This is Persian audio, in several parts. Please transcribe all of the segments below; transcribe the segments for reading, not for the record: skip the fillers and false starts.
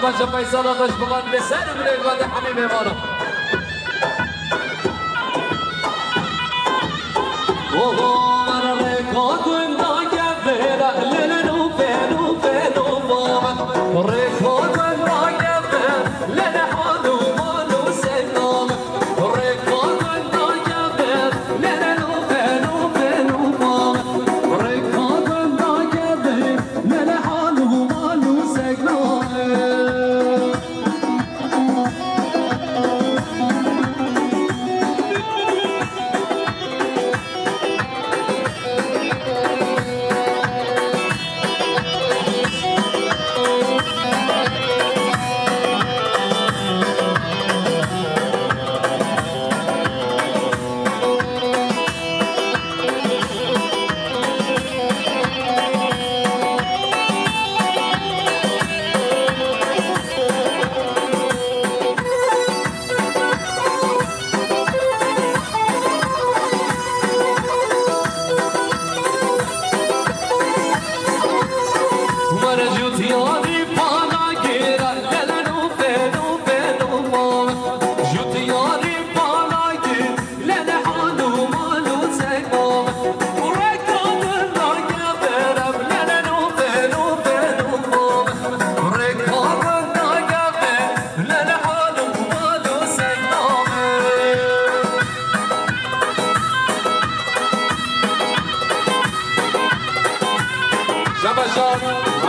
شباب فيصل غش بغن بسر من الواد حميم مانا وهو مرة ريكوت ونا كفيرا لنو فينو فينو ماما ريكوت ونا كفير لنحونو مانو سينام ريكوت ونا كفير لنو فينو فينو ماما ريكوت ونا كفير لنحونو مانو سينام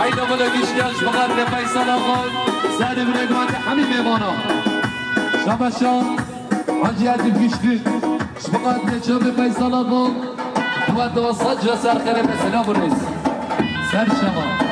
عينا ملقيش ياش بغاد فيصل أخوي سعد بن عقبان حميم ميمانا شباشان عجيات بكشتي شبغاد شاب فيصل أخوي حمد وصج وسار خير سلام الرئيس سر شباب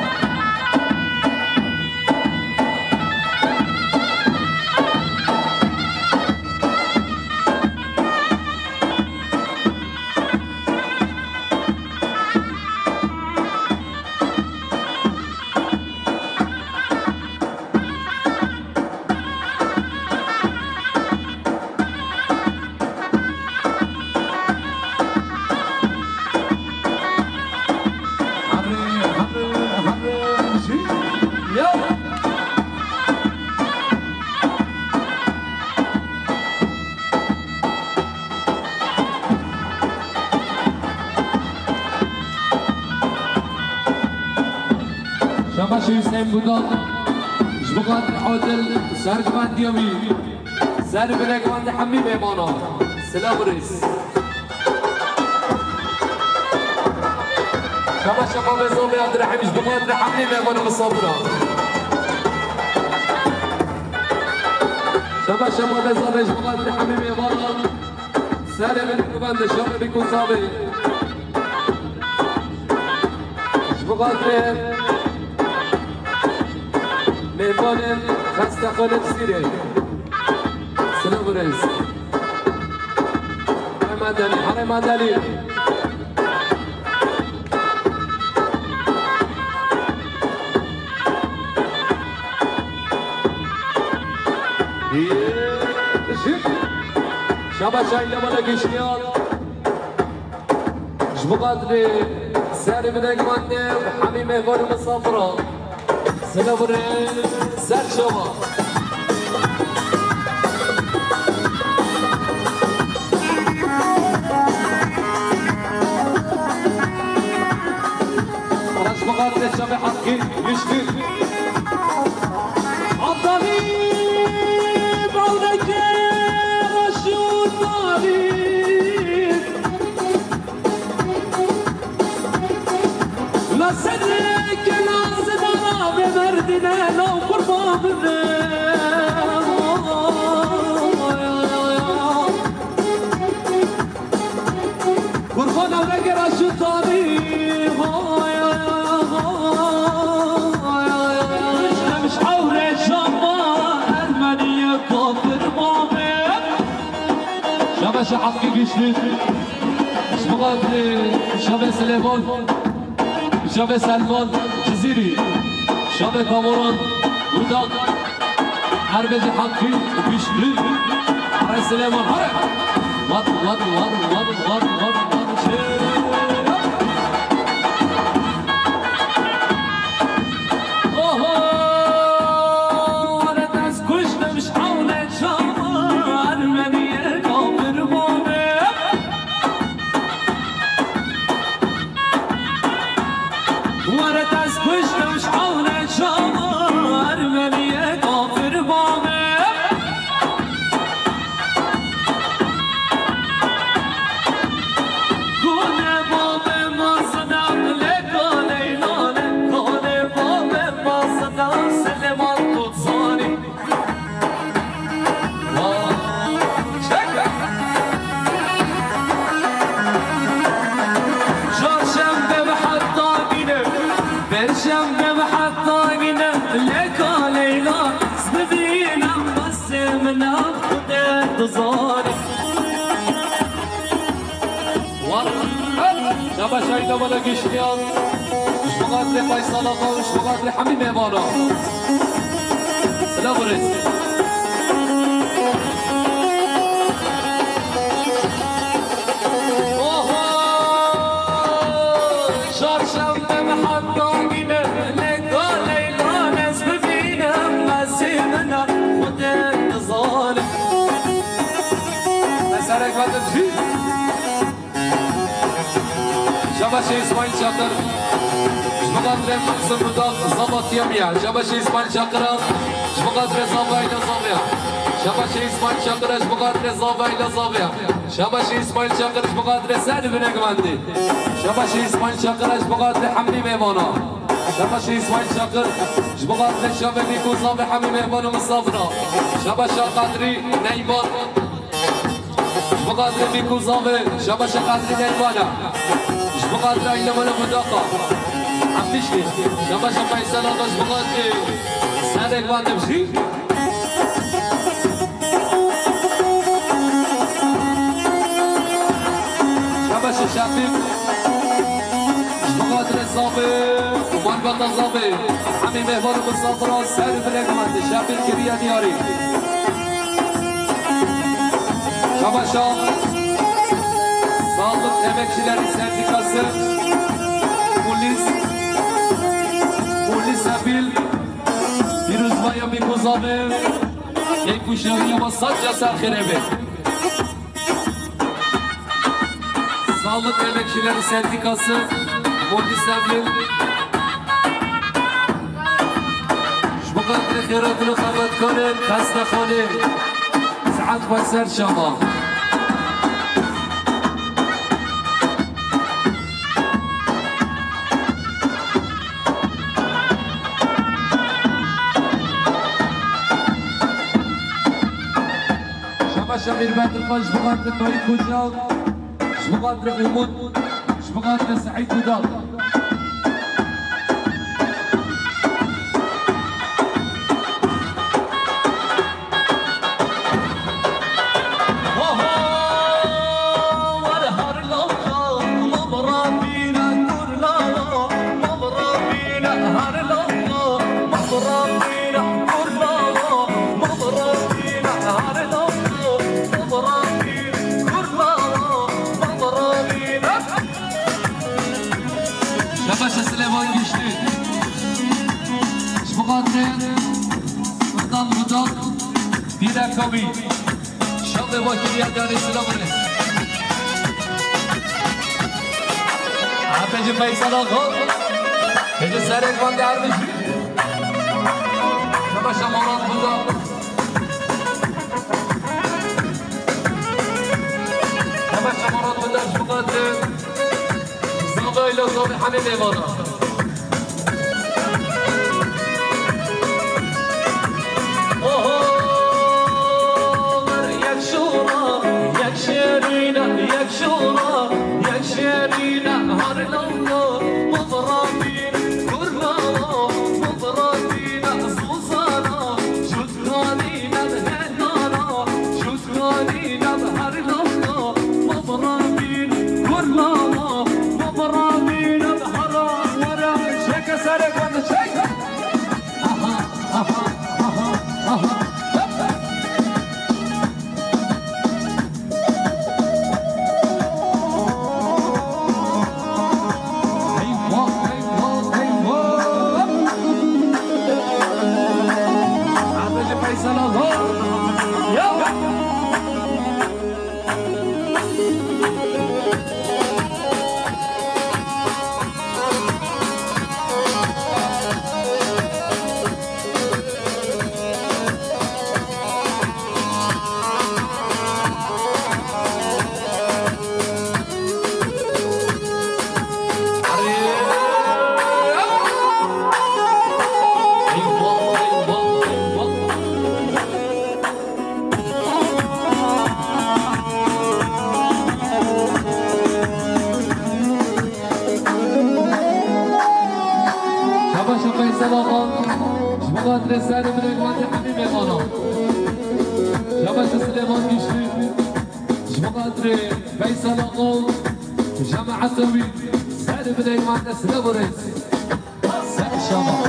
شباشي حسين بودان جبقان عادل سرجمان ديامي سر بلقمان حميم ميمانا سلام رئيس شباش شباب زوبي عبد الرحيم جبقان حميم ميمانا مصابرة شباش شباب زوبي جبقان حميم ميمانا سر بلقمان شباب بيكون صابي جبقان ميمانم خسته خالد سیره سلام رئیس حرم مدنی شبا شایده بالا گشنیان جبقادری سری بدگمانده حمیم مهوان مسافران سلام رئیس سر شما خلاص مقاطع الشاب حقي يشتي عطاني بعودك رشود طريق لا صدرك لا صدرك بمردنا لو قربان شبش حقی گشتی شبقات شب سلیمان شب سلمان جزیری شب کاموران بودان حربج حقی گشتی حر سلیمان حر واد واد واد واد واد واد واد شبا شايدا ولا قشتيان مش بقدر فيصل اخو مش بقدر حميم يبانا سلام ريس شار شمبه محطاقينه لقا ليلى ناس بفينا مسيمنا خدك ظالم مسارك ما تمشي شبش اسماعيل شاكر شبقدر مقسم مداخ ضبط يميع شبش اسماعيل شاكر شبقدر زابا الى زابيا شبش اسماعيل شاكر شبقدر زابا الى زابيا شبش اسماعيل شاكر شبقدر سعد بن اقمندي شبش اسماعيل شاكر شبقدر حمدي ميمانا شبش اسماعيل شاكر شبقدر شبابي كوزابي حمي ميمانا مصافنا شبش قدري نيمان شبقدر بيكو زابي شبش قدري نيمانا شبقدر اين ولا مداقة عمشي شبش فيصل اغا شبقدر سادك ما تمشي شبش الشافيق شبقدر الزابي ومربط الزابي حمي مهبار بالصدرة سادك بالاقمند الشافيق كريا دياري شبشا Sağlık Emekçileri Sendikası Polis Ebil Firuzbaya Mikuzame Ekuşarıya Masajca Serhirebi Sağlık Emekçileri Sendikası Polis Ebil Şbukadri Khiratlı Khabatkanın Kastakhanı Saat Bayser Şama شمير بدر خش بقدر فريد كوجال شبقدر غمود شبقدر سعيد كودال Şabaşa Süleyman Güçlü Şbukadren Fırdan Mudan Diner Kabi Şabe Vakiliye Dani Süleyman'ı Apeci Faysal Ağol Gece Serek Van Derviş Şabaşa Murat Mudan Şabaşa Murat Mudan Şbukadren Zagayla Zabi Hamid Evana Oho Yak şura Yak şerina Yak şura Yak şerina Harlalla Mudrabina Kurlala Mudrabina Zuzana Şutranina Hedana Şutranina Harlalla قدر سر بلگوان همین میمانا شبش سلیمان گشتی شما قدر فیصل آقا جماعت وی سر بلگوان سر برس سر شما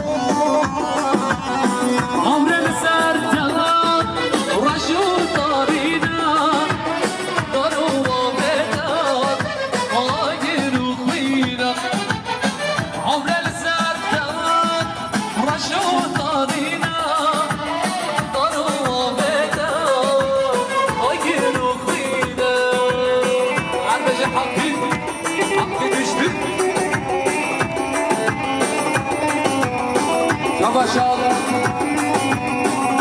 عمر سر جهان رشو دارینا دارو و بدار آگیر و خوینا عمر سر جهان رشو شباشان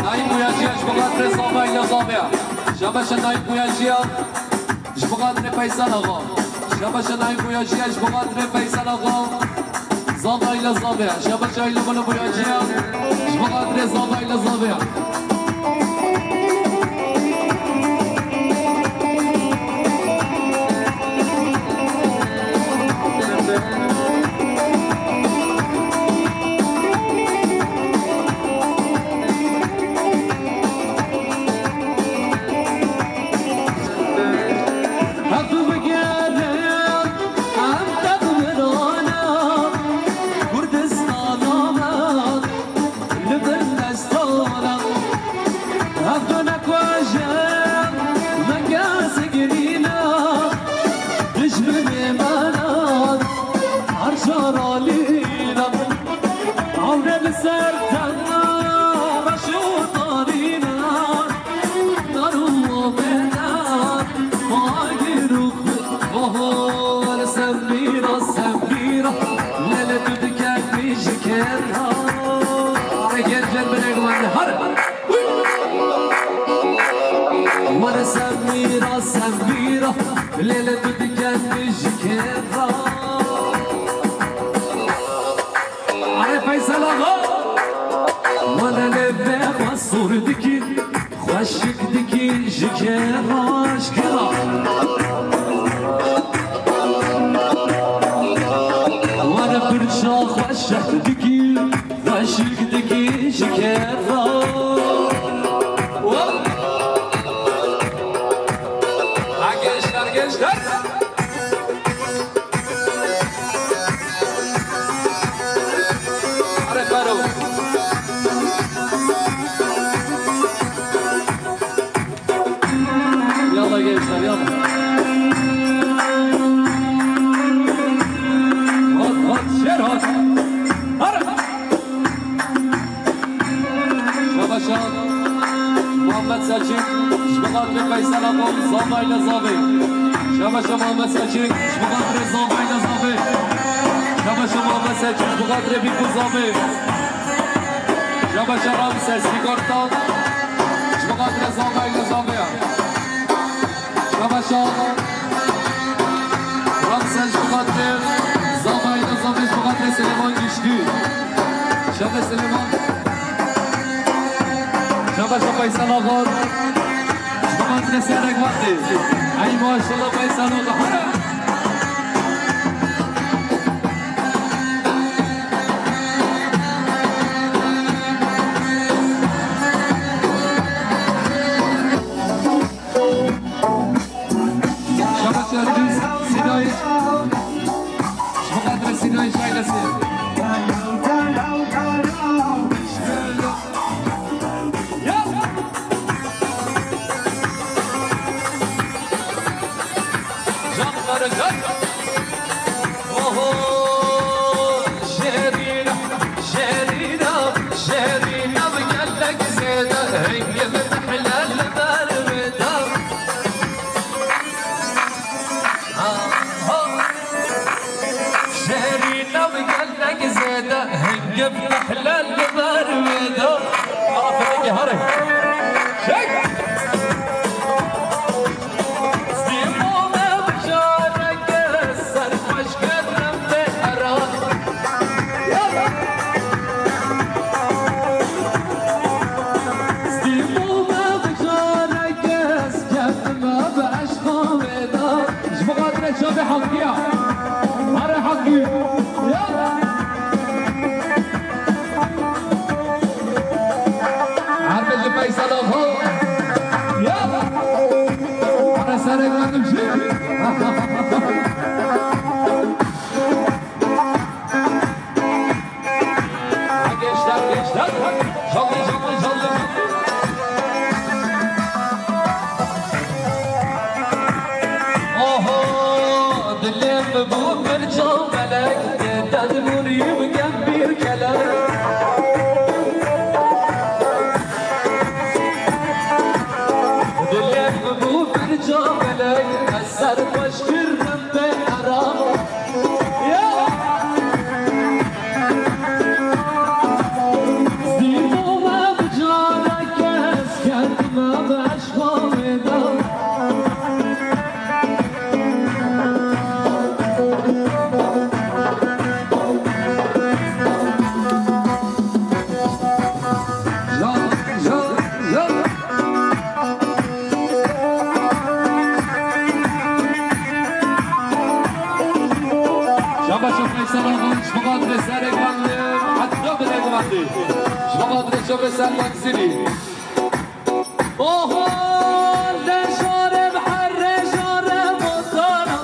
نایم بویاجی اش بقدر صابه یا صابه شباشان نایم بویاجی اش بقدر فیصل آقا شباشان نایم بویاجی اش بقدر فیصل آقا صابه یا صابه شباشان ایلا بلو بویاجی اش بقدر صابه یا صابه سميرة سميرة ليلة بدك تجكرها عارف فيصل آقا وانا نبه مصور دكي خوشك دكي جكرها شكرا وانا برشا خوشك دكي خوشك دكي جكرها gençler. Hadi Faro. Yalla gençler yalla. Hot şer hot. Hadi. Şabaşan. Muhammed Selçuk. Şbaqat ve Faysal Ağam. Zabayla Zabay. شباشا محمد سلچک بقدر زابه اینا زابه شباشا محمد سلچک بقدر بیکو زابه شباشا رام سلسی کارتان بقدر زابه اینا زابه شباشا رام سلچ بقدر زابه اینا زابه بقدر سلیمان گشتی شبه سلیمان شباشا فیصل آقا بقدر سرک وقتی ای ماشالله فیصل آقا حرم شبه شرجیز سینای شبقدر سینای شایلسی شرينا بقلك زينة هي مدح شاملك السر واشكر من بين أرام زيمو ما بجارك اسكت ما بأشخاص شوف سلك سني اوه لشارب حر شارب وطارة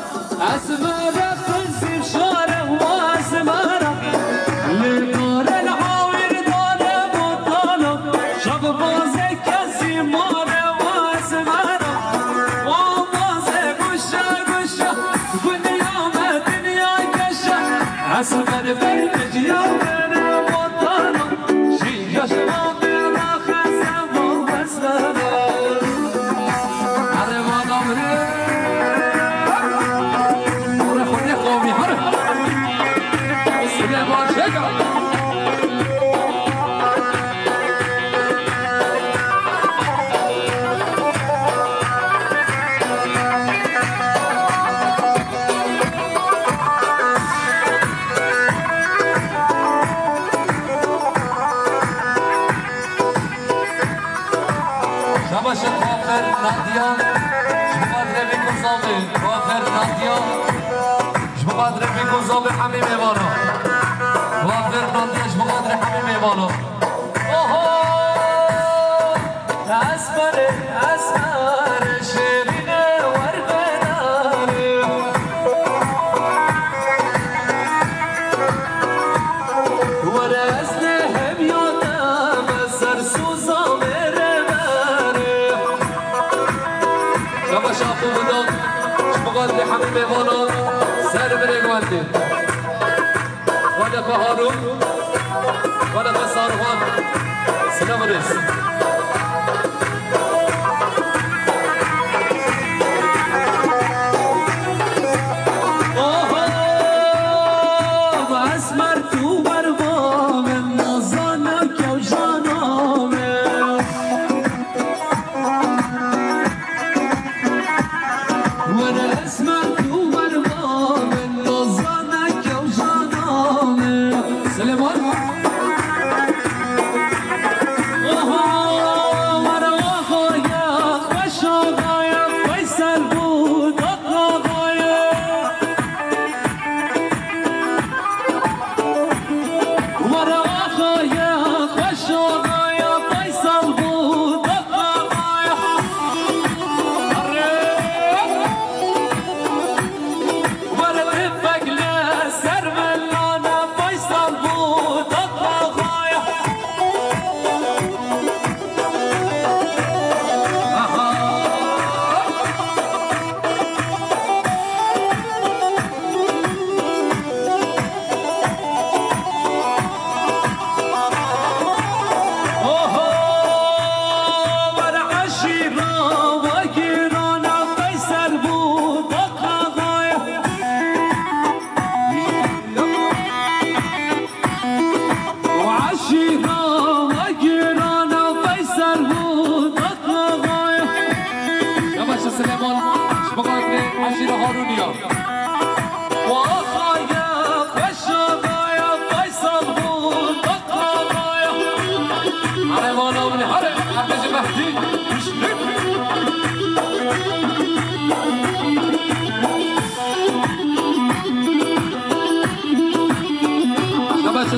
اسمرة خنسي بشارب واسمرة لنور العاور دارب وطارة شاب بازي كسي مارة واسمرة ومازي قشة قشة دنيا ما دنيا قشة اسمر بالمجيان صابر حمیم ایوانو وافر ناندیش مقادر حمیم ایوانو اوهو اسمر شیرینه وربناره ورزن هم یادم سرسوزا میره بره شما شاپو بودم مقادر حمیم ایوانو سر بريق والدي ولا فهارون ولا فصاروان سلام ريس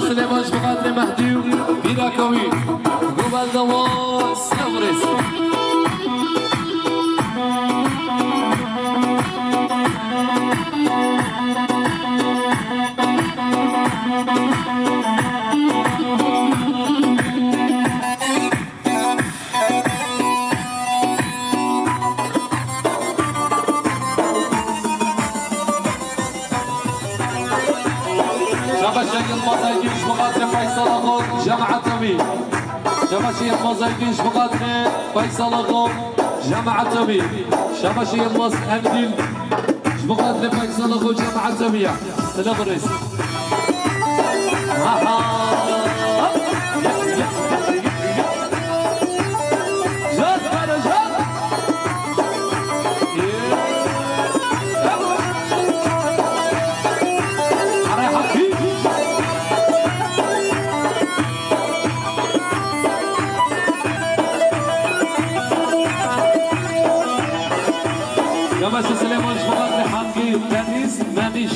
سليمان بقدر مهدي بلا كوي قبل دوار سنورس مازايقينش بقدر فيصل اغو جماعة تميم شباشي مازايقينش بقدر فيصل اغو جماعة تميم شباشي يماس أمدين شبقات لفيصل أخو جامعة زمية سلام الرئيس Yavaş Süleyman Şubatlı hangi deniz memiş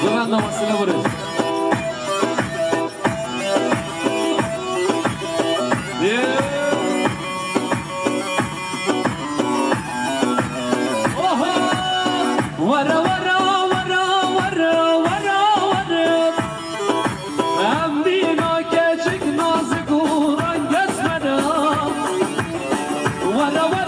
Güven namasıyla vurur Vara vara vara vara vara vara Emdina keçik nazik uğran geçmeden Vara vara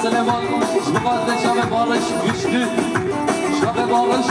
Süleyman, şubatlı şabe barış güçlü, şabe barış.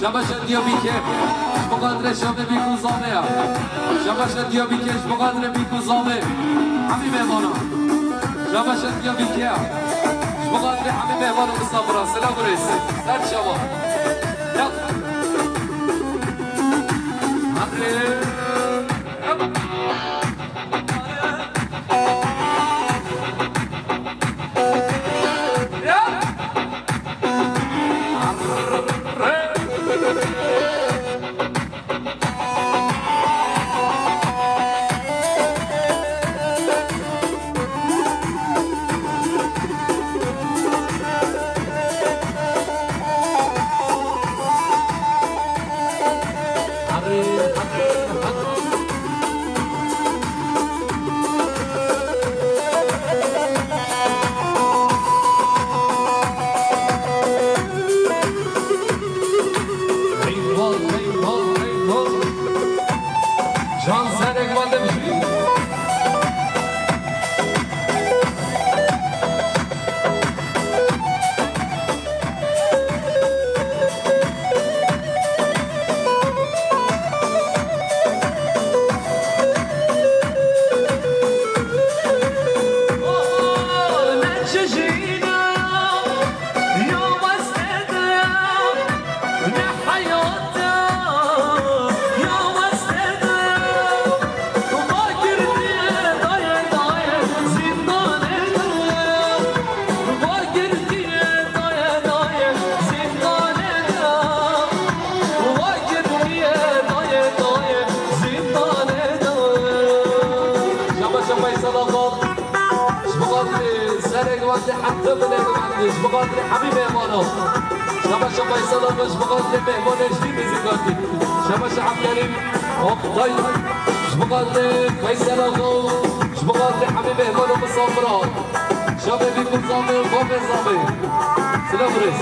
شباشت یا بیکه بقدر شب بیکوزامه شباشت یا بیکش بقدر بیکوزامه همین مهمانا شباشت یا بیکه بقدر همین مهمانا مصابرا سلام رئیس سر شما یا امره ما تمشي حتى بلاد معندش بقدر حبيبي مانا شبا شبا يسلم مش بقدر مهمان جديد زكاتي شبا شعب كريم وقتي مش بقدر فيصل اخو مش بقدر حبيبي مانا مصابرات شبا بيكون زامي وفوق زامي سلام ريس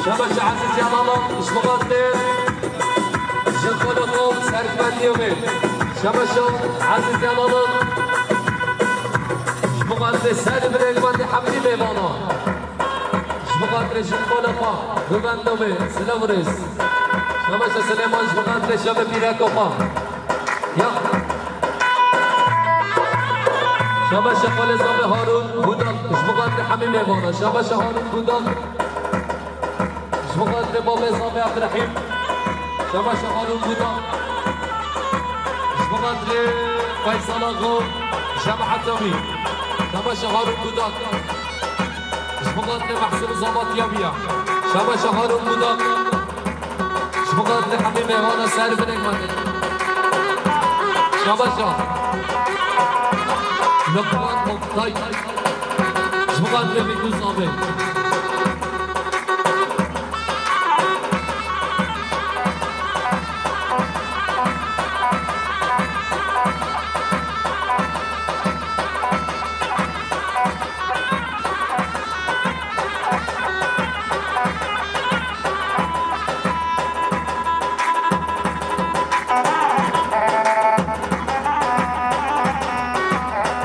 شبش عزيز يا الله مش مقدر جنخلكم سرف من يومين شبش عزيز يا الله مش مقدر سالم رجمان حبيبي بيبانا مش مقدر جنخلكم بمن يومين سلام ريس شبش سليمان مش مقدر شباب بيراكوها يا شبش قال زاب هارون بودال مش مقدر حبيبي بيبانا شبش هارون بودال مقدر بابا زامي عبد الرحيم شبا شغالون بودا مقدر فيصل اغو شبا حتمي شبا شغالون بودا مقدر محسن زبط يابيا شبا شغالون بودا مقدر حبيبي وانا سهل بنك ماني شبا شغال لقمان مقطعي مقدر بيكون زامي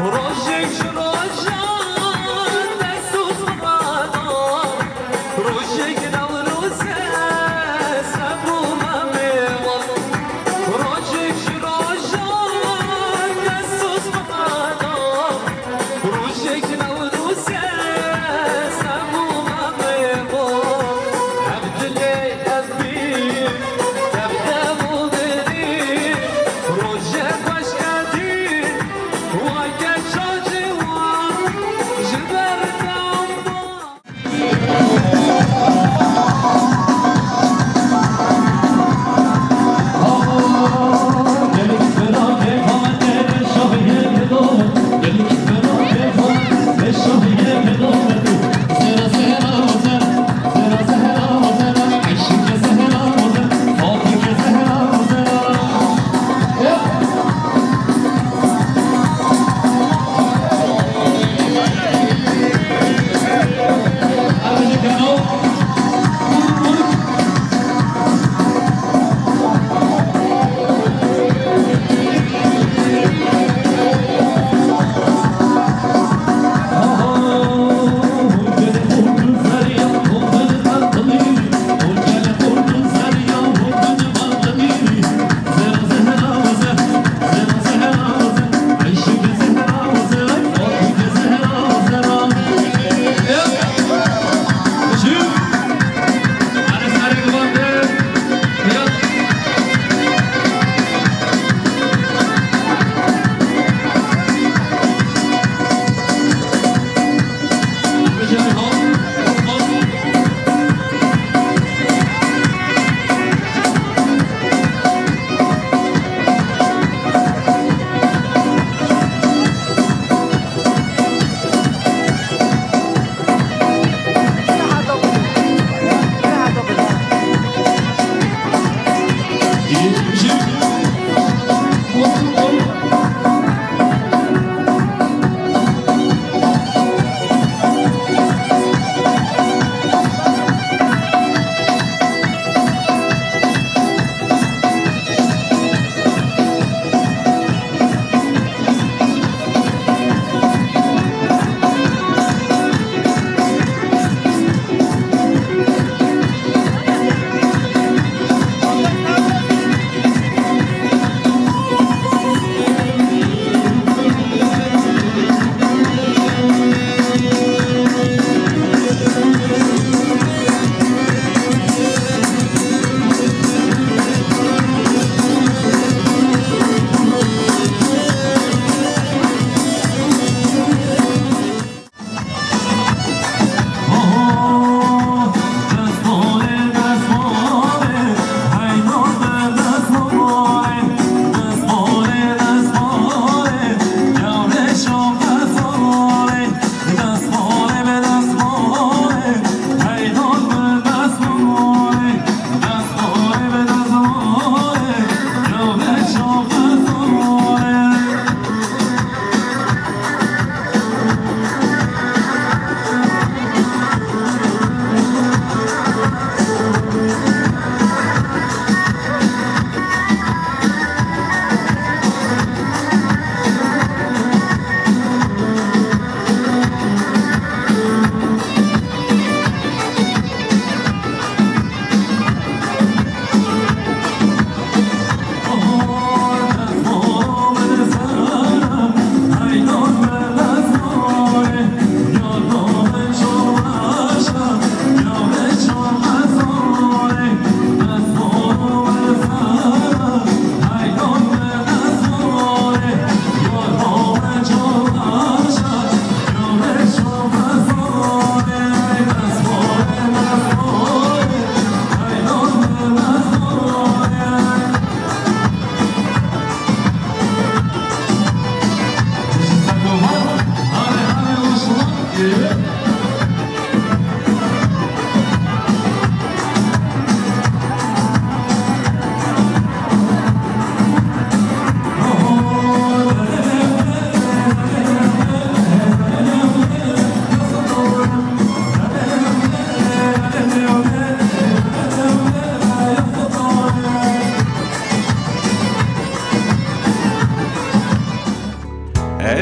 Roja, roja,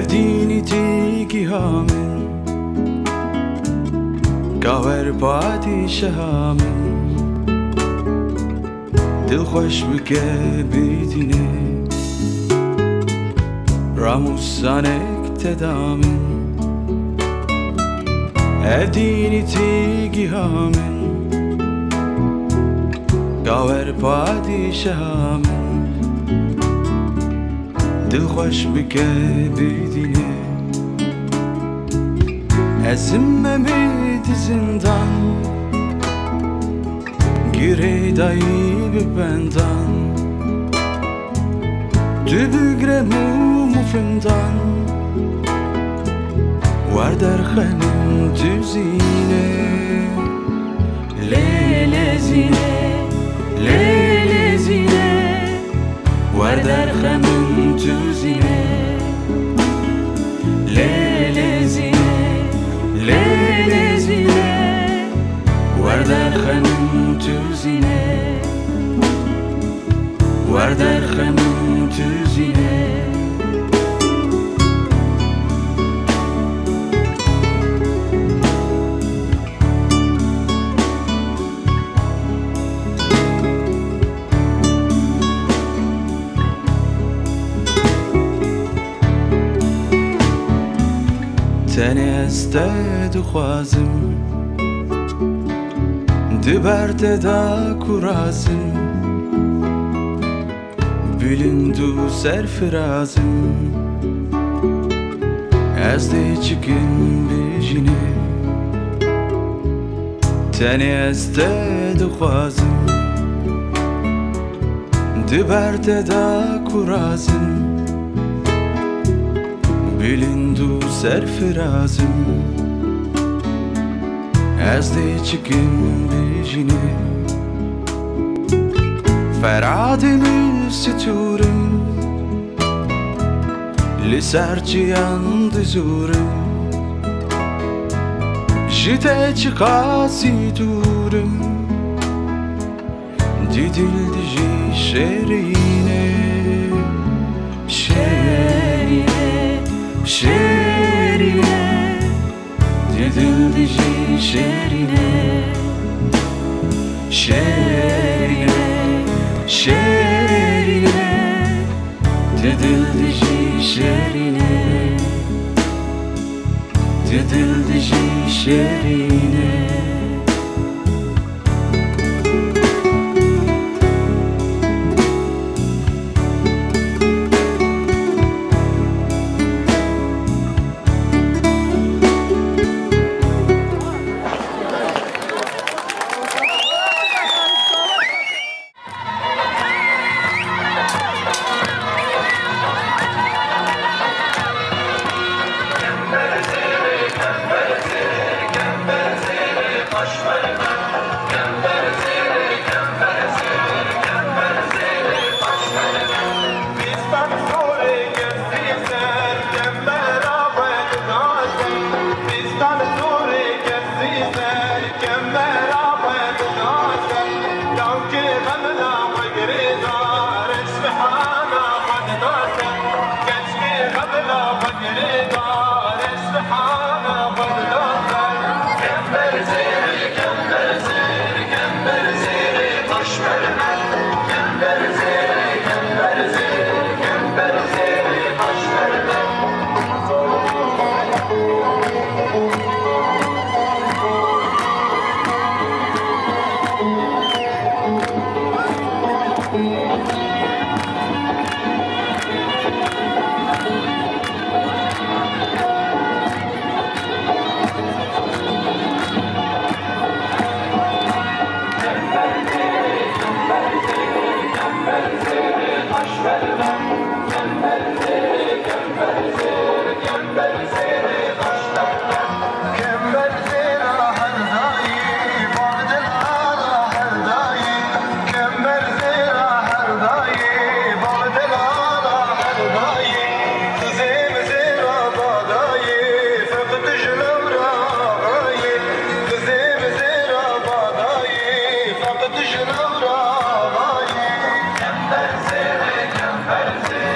evdini tiki hamin Kaver padişahamin Dilxweş bike bidine Ramusanek tedamin Evdini tiki hamin Kaver padişahamin Dilxweş bike bidine Ezimemi dizinden Girey dayı bir benden Dübügremu mufundan Var derxenim düzine Lelezine Lelezine Var derxenim düzine Lelezine Lelezine Var derxenim düzine Var derxenim düzine Tenê ez te dixwazim Di ber te de kurazim Bilind û serfirazim Ez dê çikim bijînê Tenê ez te dixwazim Di ber te de kurazim Bilind û serfirazim Ez dê çikim bijînê Feradimî stûrim Li ser çiyan dizûrim Ji te çi qasî dûrim Di dil dijî şêrînê Şêrînê Şêrînê Di dil dijî şêrînê Şêrînê Şêrînê Di dil dijî şêrînê Di dil dijî şêrînê Kember zere, kember zere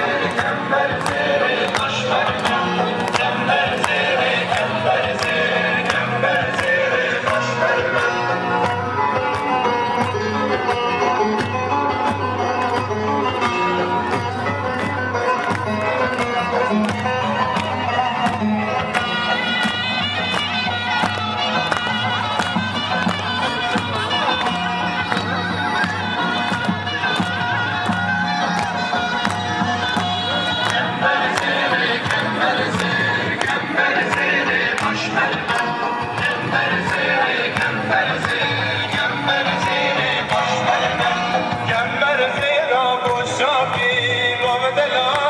دلم